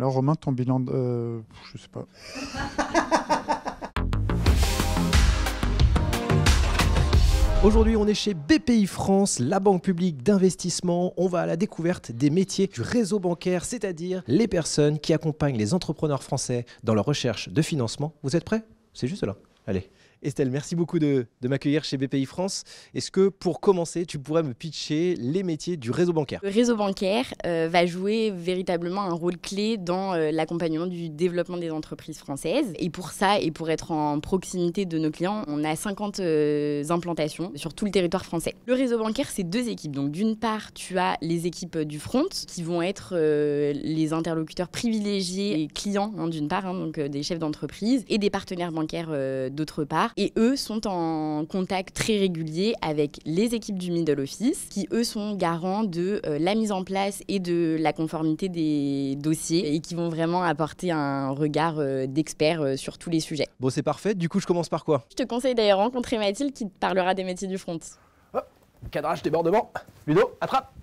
Alors Romain, ton bilan, je sais pas. Aujourd'hui, on est chez BPI France, la banque publique d'investissement. On va à la découverte des métiers du réseau bancaire, c'est-à-dire les personnes qui accompagnent les entrepreneurs français dans leur recherche de financement. Vous êtes prêts? C'est juste là. Allez. Estelle, merci beaucoup de m'accueillir chez BPI France. Est-ce que pour commencer, tu pourrais me pitcher les métiers du réseau bancaire? Le réseau bancaire va jouer véritablement un rôle clé dans l'accompagnement du développement des entreprises françaises. Et pour ça, et pour être en proximité de nos clients, on a 50 implantations sur tout le territoire français. Le réseau bancaire, c'est 2 équipes. Donc d'une part, tu as les équipes du front qui vont être les interlocuteurs privilégiés et clients d'une part, donc des chefs d'entreprise et des partenaires bancaires d'autre part. Et eux sont en contact très régulier avec les équipes du middle office qui, eux, sont garants de la mise en place et de la conformité des dossiers et qui vont vraiment apporter un regard d'expert sur tous les sujets. Bon, c'est parfait. Du coup, je commence par quoi? Je te conseille d'ailleurs rencontrer Mathilde qui te parlera des métiers du front. Hop, cadrage, débordement. Ludo, attrape.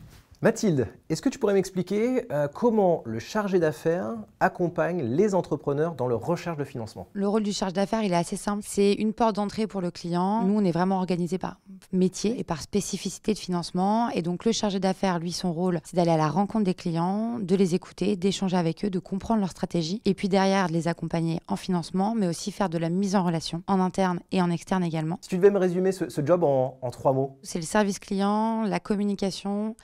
Mathilde, est-ce que tu pourrais m'expliquer comment le chargé d'affaires accompagne les entrepreneurs dans leur recherche de financement? Le rôle du chargé d'affaires, il est assez simple. C'est une porte d'entrée pour le client. Nous, on est vraiment organisé par métier et par spécificité de financement. Et donc, le chargé d'affaires, lui, son rôle, c'est d'aller à la rencontre des clients, de les écouter, d'échanger avec eux, de comprendre leur stratégie. Et puis derrière, de les accompagner en financement, mais aussi faire de la mise en relation, en interne et en externe également. Si tu devais me résumer ce job en 3 mots. C'est le service client, la communication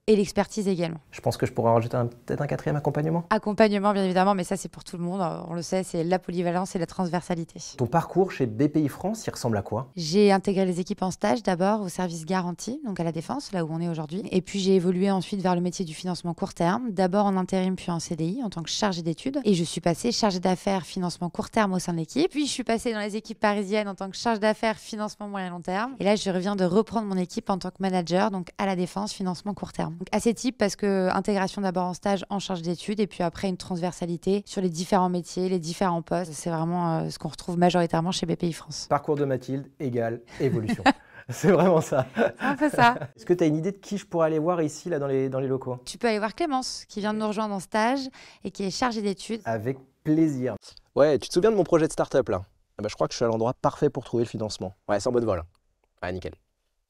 et l'expertise également. Je pense que je pourrais en rajouter peut-être un 4e accompagnement. Accompagnement, bien évidemment, mais ça, c'est pour tout le monde. On le sait, c'est la polyvalence et la transversalité. Ton parcours chez BPI France, il ressemble à quoi? J'ai intégré les équipes en stage d'abord au service garantie, donc à la Défense, là où on est aujourd'hui. Et puis, j'ai évolué ensuite vers le métier du financement court terme, d'abord en intérim puis en CDI, en tant que chargée d'études. Et je suis passée chargée d'affaires financement court terme au sein de l'équipe. Puis, je suis passée dans les équipes parisiennes en tant que chargée d'affaires financement moyen long terme. Et là, je reviens de reprendre mon équipe en tant que manager, donc à la Défense, financement court terme. Donc assez type parce que intégration d'abord en stage en charge d'études et puis après une transversalité sur les différents métiers, les différents postes. C'est vraiment ce qu'on retrouve majoritairement chez BPI France. Parcours de Mathilde égale évolution. C'est vraiment ça. C'est un peu ça. Est-ce que tu as une idée de qui je pourrais aller voir ici là, dans les locaux? Tu peux aller voir Clémence qui vient de nous rejoindre en stage et qui est chargée d'études. Avec plaisir. Ouais, tu te souviens de mon projet de start-up là? Je crois que je suis à l'endroit parfait pour trouver le financement. Ouais, c'est en bonne voie là. Ouais, nickel.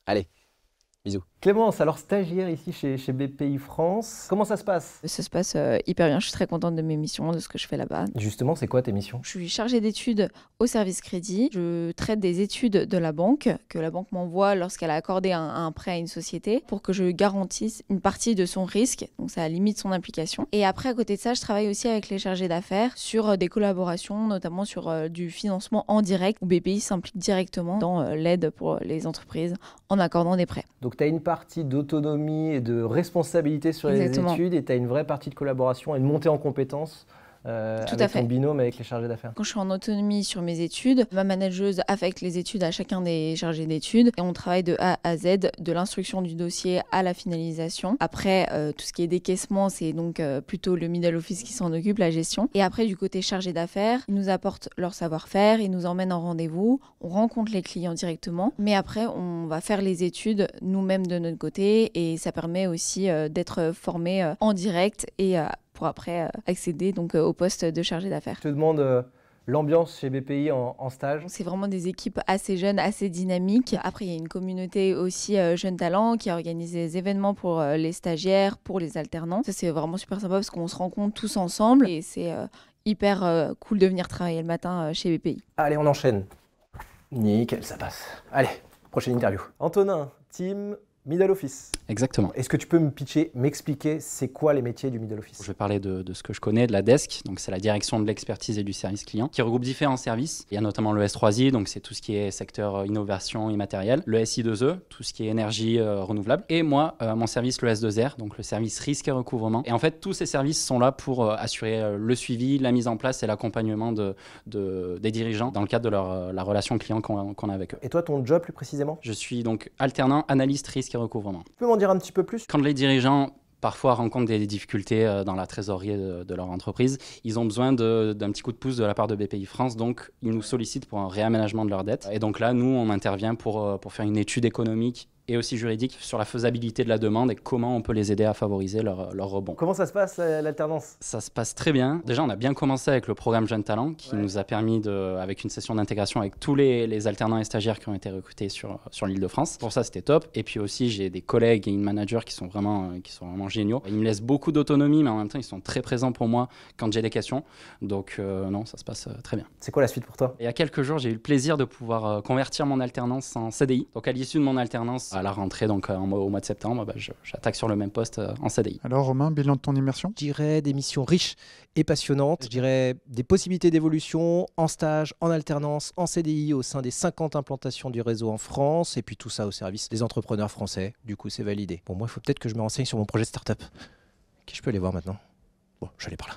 Allez. Bisous. Clémence, alors stagiaire ici chez BPI France, comment ça se passe? Ça se passe hyper bien, je suis très contente de mes missions, de ce que je fais là-bas. Justement, c'est quoi tes missions? Je suis chargée d'études au service crédit. Je traite des études de la banque, que la banque m'envoie lorsqu'elle a accordé un prêt à une société, pour que je garantisse une partie de son risque, donc ça limite son implication. Et après, à côté de ça, je travaille aussi avec les chargés d'affaires sur des collaborations, notamment sur du financement en direct, où BPI s'implique directement dans l'aide pour les entreprises en accordant des prêts. Donc tu as une partie d'autonomie et de responsabilité sur Exactement. les études et tu as une vraie partie de collaboration et de montée en compétences avec ton binôme, avec les chargés d'affaires. Quand je suis en autonomie sur mes études, ma manageuse affecte les études à chacun des chargés d'études et on travaille de A à Z, de l'instruction du dossier à la finalisation. Après, tout ce qui est décaissement, c'est donc plutôt le middle office qui s'en occupe, la gestion. Et après, du côté chargé d'affaires, ils nous apportent leur savoir-faire, ils nous emmènent en rendez-vous, on rencontre les clients directement. Mais après, on va faire les études nous-mêmes de notre côté et ça permet aussi d'être formé en direct et pour après accéder donc au poste de chargé d'affaires. Je te demande l'ambiance chez BPI en stage. C'est vraiment des équipes assez jeunes, assez dynamiques. Après, il y a une communauté aussi jeunes talents qui organise des événements pour les stagiaires, pour les alternants. Ça, c'est vraiment super sympa parce qu'on se rencontre tous ensemble et c'est hyper cool de venir travailler le matin chez BPI. Allez, on enchaîne. Nickel, ça passe. Allez, prochaine interview. Antonin, team middle office. Exactement. Est-ce que tu peux me pitcher, m'expliquer c'est quoi les métiers du middle office? Je vais parler de ce que je connais, de la desk, donc c'est la direction de l'expertise et du service client, qui regroupe différents services. Il y a notamment le S3I, donc c'est tout ce qui est secteur innovation immatérielle, le SI2E, tout ce qui est énergie renouvelable, et moi, mon service, le S2R, donc le service risque et recouvrement. Et en fait, tous ces services sont là pour assurer le suivi, la mise en place et l'accompagnement des dirigeants dans le cadre de la relation client qu'on a avec eux. Et toi, ton job plus précisément? Je suis donc alternant, analyste risque et recouvrement. Tu peux m'en dire un petit peu plus? Quand les dirigeants parfois rencontrent des difficultés dans la trésorerie de leur entreprise, ils ont besoin d'un petit coup de pouce de la part de BPI France, donc ils nous sollicitent pour un réaménagement de leur dette. Et donc là, nous, on intervient pour faire une étude économique et aussi juridique sur la faisabilité de la demande et comment on peut les aider à favoriser leur rebond. Comment ça se passe l'alternance? Ça se passe très bien. Déjà, on a bien commencé avec le programme Jeunes Talents qui nous a permis, avec une session d'intégration avec tous les alternants et stagiaires qui ont été recrutés sur l'Île-de-France. Pour ça, c'était top. Et puis aussi, j'ai des collègues et une manager qui sont vraiment géniaux. Ils me laissent beaucoup d'autonomie, mais en même temps, ils sont très présents pour moi quand j'ai des questions. Donc non, ça se passe très bien. C'est quoi la suite pour toi? Il y a quelques jours, j'ai eu le plaisir de pouvoir convertir mon alternance en CDI. Donc à l'issue de mon alternance, à la rentrée, donc au mois de septembre, j'attaque sur le même poste en CDI. Alors Romain, bilan de ton immersion? Je dirais des missions riches et passionnantes. Je dirais des possibilités d'évolution en stage, en alternance, en CDI au sein des 50 implantations du réseau en France. Et puis tout ça au service des entrepreneurs français. Du coup, c'est validé. Bon, moi, il faut peut-être que je me renseigne sur mon projet de start-up. Qui je peux aller voir maintenant? Bon, je vais aller par là.